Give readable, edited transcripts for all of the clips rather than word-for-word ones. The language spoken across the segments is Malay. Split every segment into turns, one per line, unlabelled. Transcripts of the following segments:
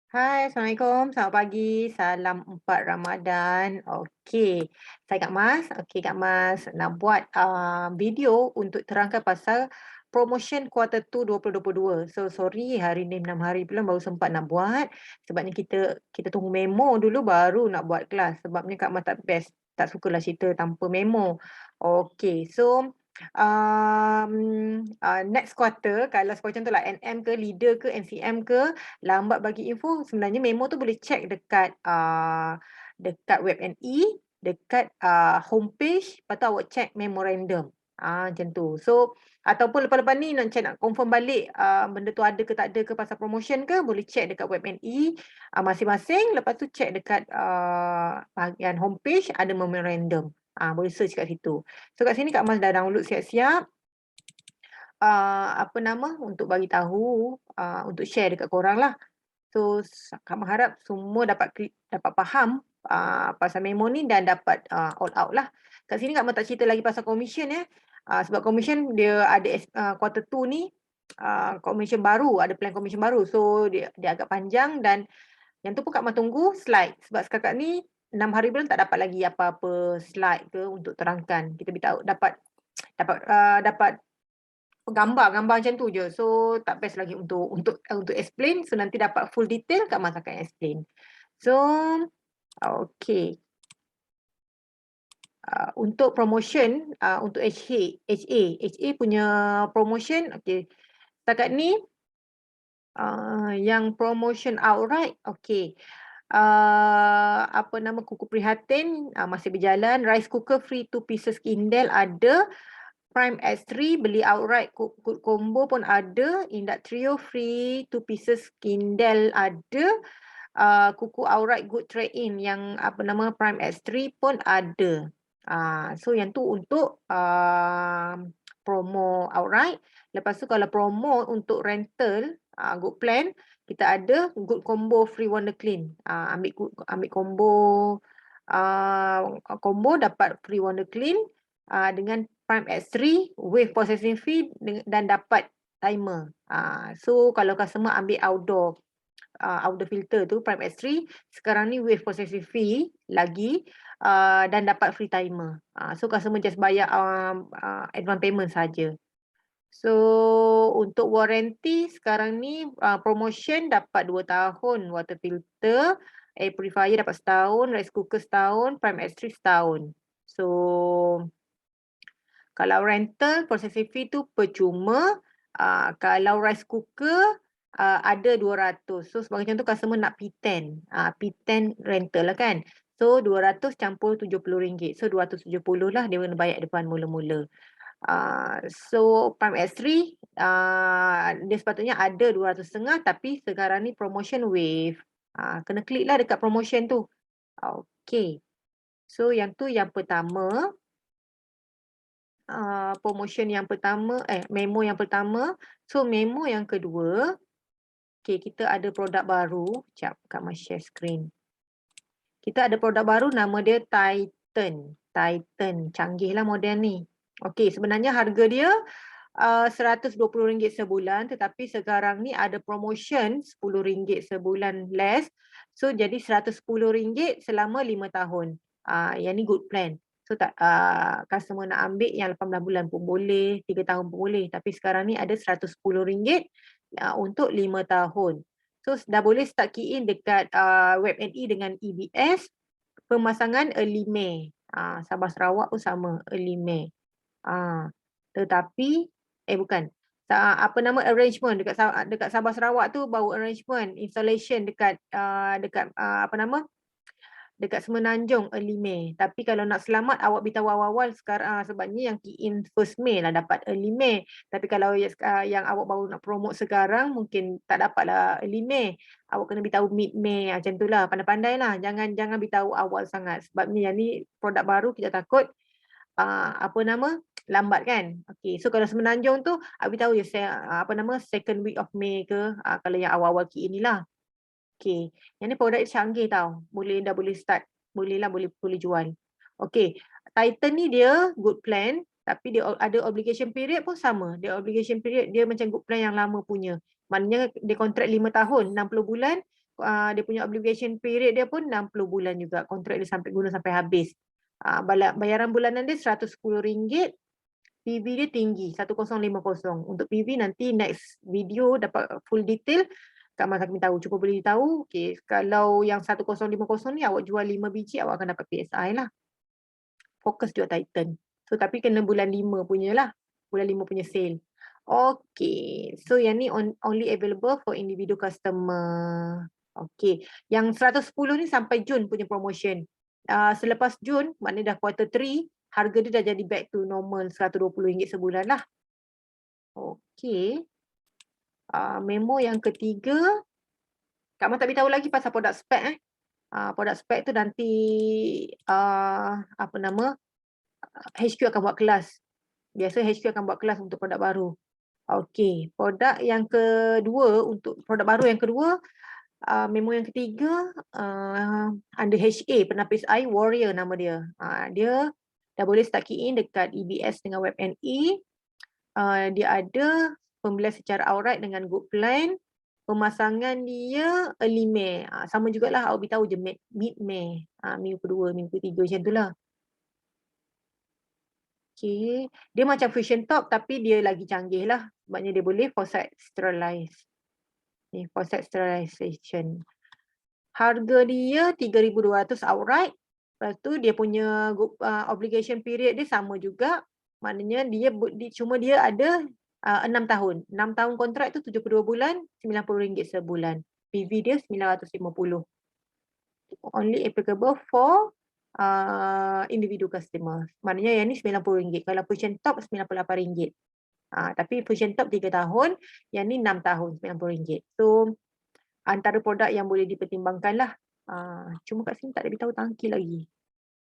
Hai, Assalamualaikum. Selamat pagi. Salam 4 Ramadan. Okey, saya Kak Mas. Okey, Kak Mas nak buat video untuk terangkan pasal promotion Quarter 2 2022. So, sorry hari ni 6 hari belum baru sempat nak buat. Sebabnya kita tunggu memo dulu baru nak buat kelas. Sebabnya Kak Mas tak best, tak sukalah cerita tanpa memo. Okey, so next quarter kalau contohlah NM ke, leader ke, NCM ke, lambat bagi info, sebenarnya memo tu boleh check dekat web NE, dekat homepage, lepas tu awak check memorandum. Macam tu. So, ataupun lepas-lepas ni nak check, nak confirm balik benda tu ada ke tak ada ke pasal promotion ke, boleh check dekat web NE masing-masing, lepas tu check dekat bahagian homepage ada memorandum. Boleh search kat situ. So kat sini Kak Mas dah download siap-siap untuk bagi tahu, untuk share dekat korang lah. So, Kak Mas harap semua dapat faham pasal memo ni dan dapat all out lah. Kat sini Kak Mas tak cerita lagi pasal commission ya. Sebab commission dia ada quarter 2 ni commission baru, ada plan commission baru. So, dia agak panjang dan yang tu pun Kak Mas tunggu slide. Sebab setakat ni 6 hari belum tak dapat lagi apa-apa slide ke untuk terangkan. Kita beritahu dapat gambar macam tu je. So tak best lagi untuk explain. So nanti dapat full detail Kak Mas akan explain. So okey. Untuk promotion untuk HA punya promotion okey. Setakat ni yang promotion outright okey. Kuku Prihatin masih berjalan. Rice cooker free 2 pieces Kindle ada. Prime X3 beli outright good combo pun ada. Indak Trio free 2 pieces Kindle ada. Kuku outright good trade in yang Prime X3 pun ada. So yang tu untuk promo outright. Lepas tu kalau promo untuk rental good plan, kita ada good combo free Wonder Clean. Ambil combo dapat free Wonder Clean dengan Prime X3 with processing fee dan dapat timer. So kalau customer ambil outdoor filter tu Prime X3 sekarang ni with processing fee lagi dan dapat free timer. So customer just bayar advance payment saja. So untuk warranty sekarang ni promotion dapat 2 tahun water filter, air purifier dapat setahun, rice cooker setahun, Prime X3 setahun. So kalau rental processing fee tu percuma. Kalau rice cooker ada 200. So sebagai contoh customer nak P10. P10 rental lah kan. So 200 campur RM70. So 270 lah dia kena bayar depan mula-mula. So Prime X3 dia sepatutnya ada 200.5 tapi sekarang ni promotion wave. Kena klik lah dekat promotion tu. Okay. So yang tu yang pertama. Memo yang pertama. So memo yang kedua. Okay, kita ada produk baru. Sekejap, Kak Mas share screen. Kita ada produk baru nama dia Titan. Titan, canggih lah model ni. Okay, sebenarnya harga dia RM120 sebulan tetapi sekarang ni ada promotion RM10 sebulan less. So jadi RM110 selama 5 tahun. Yang ni good plan. So customer nak ambil yang 18 bulan pun boleh, 3 tahun pun boleh. Tapi sekarang ni ada RM110 untuk 5 tahun. So dah boleh start key in dekat web NE dengan EBS. Pemasangan early May. Sabah Sarawak pun sama, early May. Tetapi bukan. Arrangement dekat Sabah Sarawak tu baru arrangement installation dekat dekat Semenanjung early May. Tapi kalau nak selamat awak beritahu awal-awal sekarang sebabnya yang key in first May lah dapat early May. Tapi kalau yang awak baru nak promote sekarang mungkin tak dapatlah early May. Awak kena beritahu mid May macam itulah. Pandai-pandai lah. Jangan beritahu awal sangat. Sebabnya yang ni produk baru kita takut lambat kan. Okay, so kalau Semenanjung tu beritahu je second week of May ke kalau yang awal-awal key inilah. Okay, yang ni produk canggih tau. Dah boleh start. Boleh jual. Okay, Titan ni dia good plan tapi dia ada obligation period pun sama. Dia obligation period dia macam good plan yang lama punya. Maknanya dia kontrak 5 tahun, 60 bulan. dia punya obligation period dia pun 60 bulan juga. Kontrak dia sampai guna sampai habis. Bayaran bulanan dia RM110. PV dia tinggi 1050. Untuk PV nanti next video dapat full detail. Kak Mas akan tahu. Cuba boleh tahu. Okay. Kalau yang 1050 ni awak jual 5 biji awak akan dapat PSI lah. Fokus jual Titan. So tapi kena bulan 5 punya lah. Bulan 5 punya sale. Okay. So yang ni only available for individual customer. Okay. Yang 110 ni sampai Jun punya promotion. Selepas Jun, maknanya dah quarter 3, harga dia dah jadi back to normal RM120 sebulan lah. Okay. Memo yang ketiga, Kak Mak tak beritahu lagi pasal produk spec. Produk spec tu nanti HQ akan buat kelas. Biasa HQ akan buat kelas untuk produk baru. Okay. Produk yang kedua, untuk produk baru yang kedua, memo yang ketiga, under HA, penapis air Warrior nama dia. Dia dah boleh start key in dekat EBS dengan WebNE. Dia ada pembelian secara outright dengan good plan. Pemasangan dia early May. Sama jugalah, awak beritahu je mid May. Minggu kedua, minggu ketiga macam tu lah. Okay. Dia macam fusion top tapi dia lagi canggih lah. Sebabnya dia boleh faucet sterilize. Ni faucet sterilization. Harga dia 3,200 outright. Lepas tu dia punya obligation period dia sama juga. Maknanya cuma dia ada 6 tahun. 6 tahun kontrak tu 72 bulan, RM90 sebulan. PV dia 950. Only applicable for individual customer. Maknanya yang ni RM90. Kalau fusion top RM98. Tapi fusion top 3 tahun, yang ni 6 tahun RM90. So antara produk yang boleh dipertimbangkan lah. Cuma kat sini tak ada beritahu tangki lagi.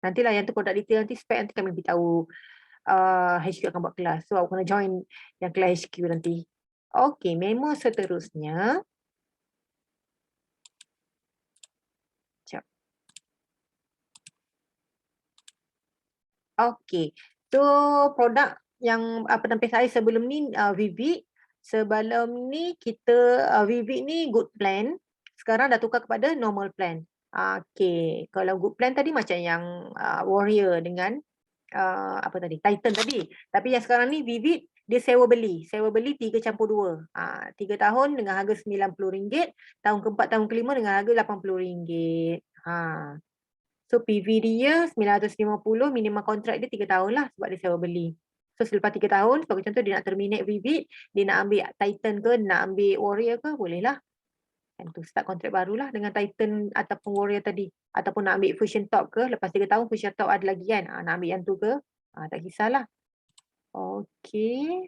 Nantilah yang tu produk detail, nanti spek nanti kami beritahu HQ akan buat kelas. So aku kena join yang kelas HQ nanti. Okay, memo seterusnya. Sekejap. Okay, so produk yang penampil saya sebelum ni Vivid. Sebelum ni kita Vivid ni good plan. Sekarang dah tukar kepada normal plan. Okay, kalau good plan tadi macam yang Warrior dengan Titan tadi. Tapi yang sekarang ni Vivid dia sewa beli 3 campur 2. 3 tahun dengan harga RM90. Tahun keempat, tahun kelima dengan harga RM80. So PV dia 950, minimum kontrak dia 3 tahun lah sebab dia sewa beli. So selepas 3 tahun, sebagai contoh dia nak terminate Vivid, dia nak ambil Titan ke, nak ambil Warrior ke, boleh lah. Dan tu start kontrak barulah dengan Titan ataupun Warrior tadi. Ataupun nak ambil Fusion Top ke, lepas 3 tahun Fusion Top ada lagi kan, nak ambil yang tu ke, tak kisahlah. Okay.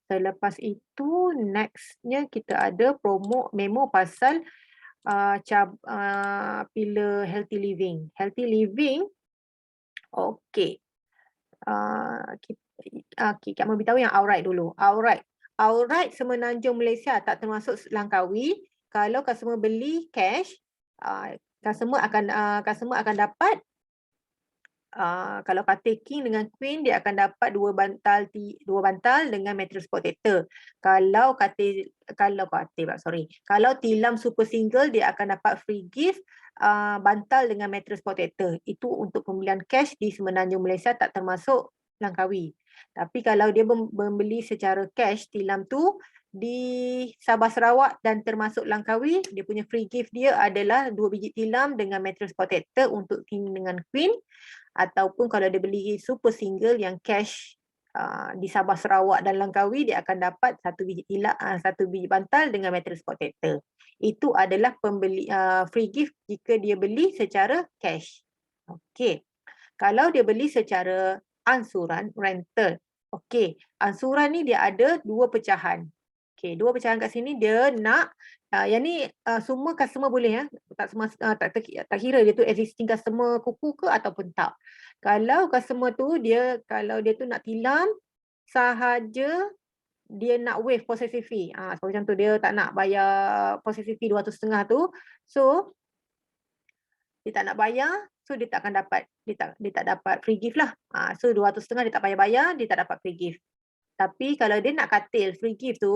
Selepas itu, nextnya kita ada promo memo pasal pillar healthy living. Healthy living, okay. Kak mau beritahu yang outright dulu. Outright Semenanjung Malaysia tak termasuk Langkawi. Kalau customer beli cash, customer akan dapat kalau katil king dengan queen dia akan dapat dua bantal dengan mattress protector. Kalau tilam super single dia akan dapat free gift bantal dengan mattress protector. Itu untuk pembelian cash di Semenanjung Malaysia, tak termasuk Langkawi. Tapi kalau dia membeli secara cash tilam tu di Sabah Sarawak dan termasuk Langkawi, dia punya free gift dia adalah 2 biji tilam dengan mattress protector untuk king dengan queen. Ataupun kalau dia beli super single yang cash di Sabah Sarawak dan Langkawi, dia akan dapat 1 biji tilam, 1 biji bantal dengan mattress protector. Itu adalah free gift jika dia beli secara cash. Okey. Kalau dia beli secara ansuran rental. Okey, ansuran ni dia ada 2 pecahan. Okey, 2 pecahan kat sini dia nak yang ni semua customer boleh tak kira dia tu existing customer kuku ke ataupun tak. Kalau customer tu kalau dia tu nak tilam sahaja dia nak waive processing fee. Macam tu dia tak nak bayar processing fee 200.5 tu. So dia tak nak bayar, so dia tak akan dapat dia tak dapat free gift lah. So 200.5 dia tak payah bayar, dia tak dapat free gift. Tapi kalau dia nak katil free gift tu,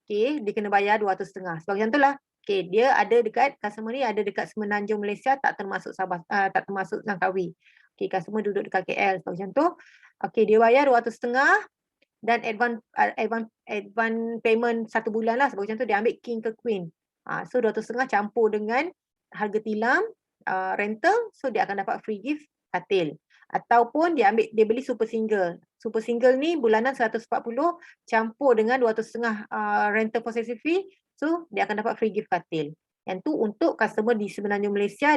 okay, dia kena bayar 200.5. Sebab macam tu lah. Okey, dia ada dekat customer ni ada dekat Semenanjung Malaysia, tak termasuk Sabah, tak termasuk Langkawi. Okey, customer duduk dekat KL macam tu. Okey, dia bayar 200.5 dan advance payment 1 bulan lah, sebab macam tu dia ambil king ke queen. So 200.5 campur dengan harga tilam, rental, so dia akan dapat free gift katil. Ataupun dia beli super single. Super single ni bulanan 140 campur dengan 200.5 rental possessive fee, so dia akan dapat free gift katil. Yang tu untuk customer di Semenanjung Malaysia,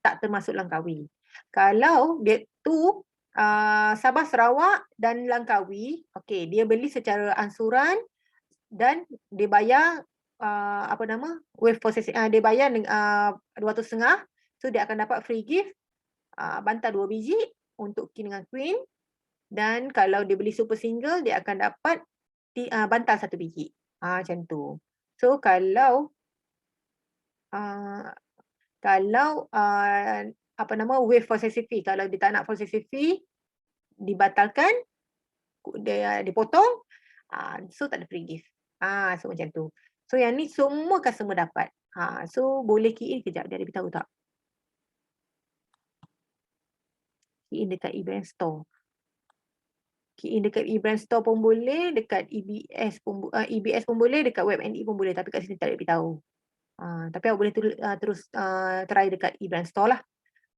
tak termasuk Langkawi. Kalau dia tu Sabah, Sarawak dan Langkawi, okey, dia beli secara ansuran dan dia bayar wave processing, dia bayar 200.5, so dia akan dapat free gift bantal 2 biji untuk king dengan queen, dan kalau dia beli super single dia akan dapat bantal 1 biji. Macam tu. So kalau wave possessive fee, kalau dia tak nak possessive fee dibatalkan, dia dipotong, so tak ada free gift. So macam tu. So yang ni semua customer dapat. So boleh key in kejap, dia ada beritahu tak? Key in dekat eBrand Store. Key in dekat eBrand Store pun boleh, dekat EBS pun boleh, dekat WebNE pun boleh, tapi kat sini tak ada beritahu. Tapi awak boleh terus try dekat eBrand Store lah.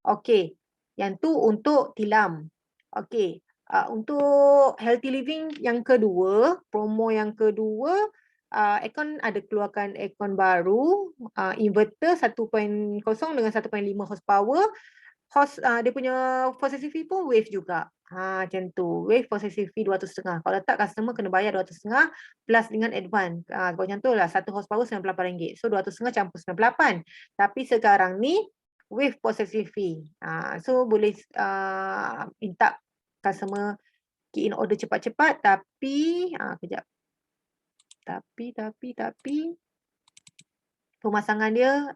Okey, yang tu untuk tilam. Okey, untuk healthy living yang kedua, promo yang kedua, aircon ada keluarkan aircon baru, inverter 1.0 dengan 1.5 horsepower. Dia punya possessive fee pun wave juga. Macam tu. Wave possessive fee 200.5. Kalau tak, customer kena bayar 200.5 plus dengan advance. Macam tu lah, 1 horsepower RM98. So 200.5 campur 98. Tapi sekarang ni wave possessive fee. So boleh minta customer key in order cepat-cepat, tapi kejap. Tapi pemasangan dia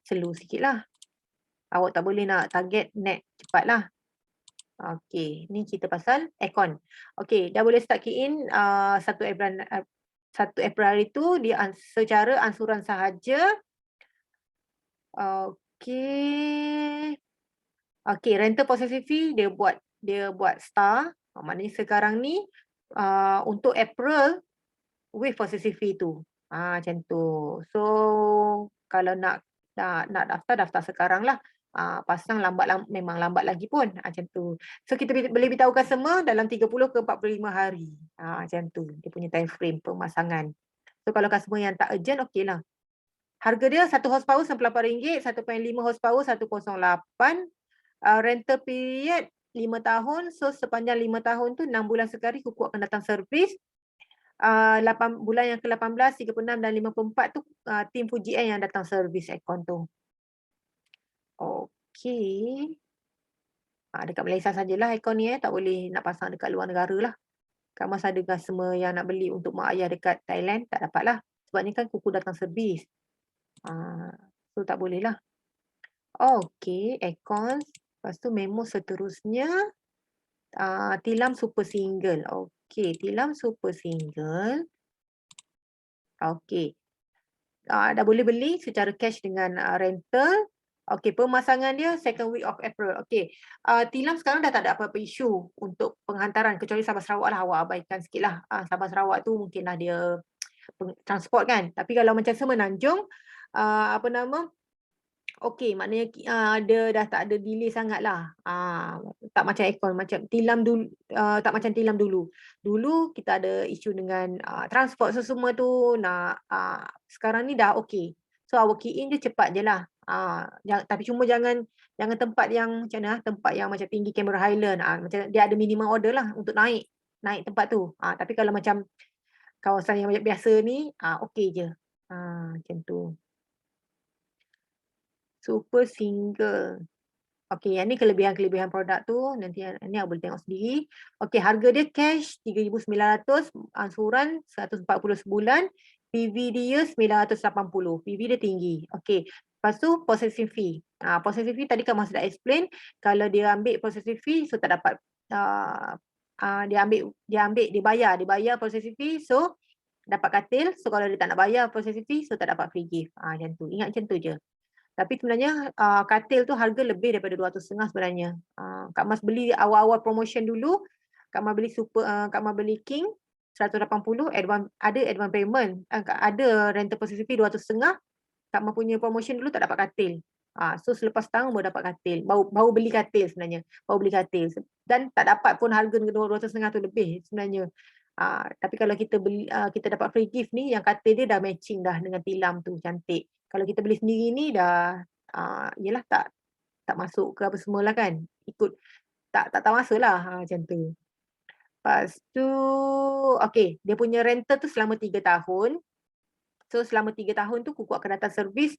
slow sikit lah. Awak tak boleh nak target net cepat lah. Okey, ni cerita pasal aircon. Okey, dah boleh start key in 1 April itu dia secara ansuran sahaja. Okey. Okey, rental possessive fee dia buat star. Maknanya sekarang ni untuk April wave possessive fee tu. Macam tu. So kalau nak daftar sekarang lah. Pasang memang lambat lagi pun. Macam tu. So kita boleh beritahu customer dalam 30 ke 45 hari. Macam tu. Dia punya time frame pemasangan. So kalau customer yang tak urgent, okey lah. Harga dia 1 horsepower RM98, 1.5 horsepower 108. Rental period 5 tahun. So sepanjang 5 tahun tu 6 bulan sekali kuku akan datang servis. 8 bulan yang ke-18, 36 dan 54 tu tim Fujian yang datang servis aircon tu. Okey. Dekat Malaysia sajalah aircon ni, tak boleh nak pasang dekat luar negara lah. Kalau masa ada customer yang nak beli untuk mak ayah dekat Thailand, tak dapat lah. Sebab ni kan kuku datang servis. So tak boleh lah. Okey, aircon. Lepas tu memo seterusnya. Tilam super single. Okey, tilam super single. Okey. Dah boleh beli secara cash dengan rental. Okey, pemasangan dia second week of April. Okey, tilam sekarang dah tak ada apa-apa isu untuk penghantaran kecuali Sabah Sarawak lah, awak abaikan sikit lah. Sabah Sarawak tu mungkinlah dia transport kan. Tapi kalau macam Semenanjung, okey, maknanya dia dah tak ada delay sangat lah. Tak macam aircon, macam tilam dulu, tak macam tilam dulu. Dulu kita ada isu dengan transport semua tu. Sekarang ni dah okey. So awak key in je cepat je lah. Tapi cuma jangan tempat yang macam mana, tempat yang macam tinggi Cameron Highland. Macam dia ada minimum order lah untuk naik tempat tu. Tapi kalau macam kawasan yang biasa ni, okey je. Macam tu. Super single. Okey, yang ni kelebihan-kelebihan produk tu. Nanti ni awak boleh tengok sendiri. Okey, harga dia cash 3,900, ansuran 140 sebulan, PV dia 980. PV dia tinggi. Okey. Lepas tu processing fee. Processing fee tadi kan Mas dah explain, kalau dia ambil processing fee so tak dapat dia bayar processing fee, so dapat katil. So kalau dia tak nak bayar processing fee, so tak dapat free gift. Macam tu. Ingat macam tu je. Tapi sebenarnya katil tu harga lebih daripada 200.5 sebenarnya. Kak Mas beli awal-awal promotion dulu, Kak Mas beli Kak Mas beli King 180, ada advance payment, ada rental processing fee 200.5. Kak Mas punya promotion dulu tak dapat katil. So selepas tahun baru dapat katil. Baru beli katil sebenarnya. Baru beli katil. Dan tak dapat pun harga 200.5 tu lebih sebenarnya. Tapi kalau kita beli, kita dapat free gift ni, yang katil dia dah matching dah dengan tilam tu, cantik. Kalau kita beli sendiri ni dah, yelah tak masuk ke apa semualah kan. Ikut, tak masa lah, macam tu. Lepas tu, okay, dia punya rental tu selama 3 tahun. So selama 3 tahun tu Kuku akan datang servis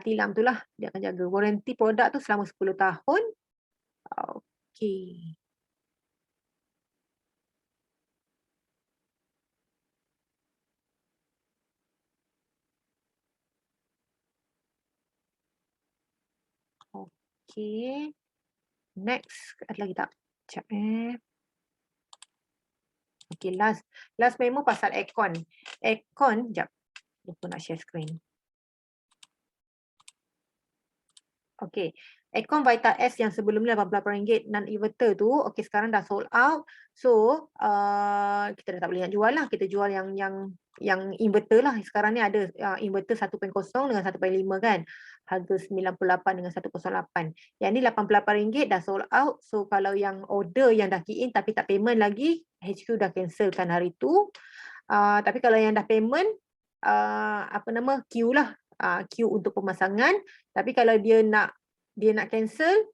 tilam tu lah. Dia akan jaga. Warranty produk tu selama 10 tahun. Okay. Okay. Next. Ada lagi tak? Sekejap Okay, last memo pasal aircon. Aircon, sekejap. Lupa nak share screen. Okay, aircon Vital S yang sebelum ni RM88 non-inverter tu, okay sekarang dah sold out. So, kita dah tak boleh nak jual lah. Kita jual yang inverter lah. Sekarang ni ada inverter 1.0 dengan 1.5 kan. Harga 98 dengan 108. Yang ni RM88 dah sold out. So, kalau yang order yang dah key in tapi tak payment lagi, HQ dah cancelkan hari tu. Tapi kalau yang dah payment, queue lah. Queue untuk pemasangan. Tapi kalau dia nak cancel,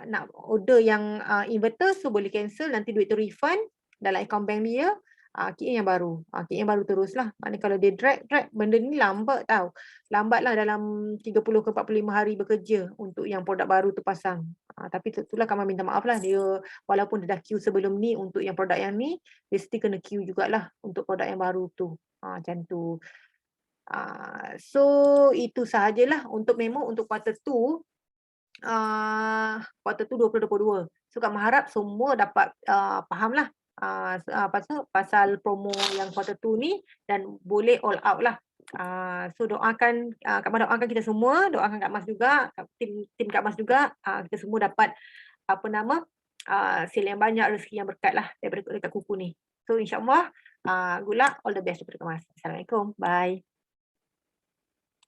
nak order yang inverter, so boleh cancel, nanti duit tu refund dalam account bank dia. Key in yang baru. Key in yang baru teruslah. Maknanya kalau dia drag, benda ni lambat tau. Lambatlah dalam 30 ke 45 hari bekerja untuk yang produk baru tu pasang. Tapi itulah Kak minta maaf lah. Dia walaupun dia dah queue sebelum ni untuk yang produk yang ni, dia still kena queue jugalah untuk produk yang baru tu. Macam tu. So itu sahajalah untuk memo untuk quarter 2 2022. So Kak harap semua dapat fahamlah pasal promo yang quarter 2 ni dan boleh all out lah. So doakan Kak Mas, doakan kita semua, doakan Kak Mas juga, tim Kak Mas juga, kita semua dapat sale yang banyak, rezeki yang berkat lah daripada Kuku ni. So insyaAllah, good luck, all the best daripada Kak Mas. Assalamualaikum, bye.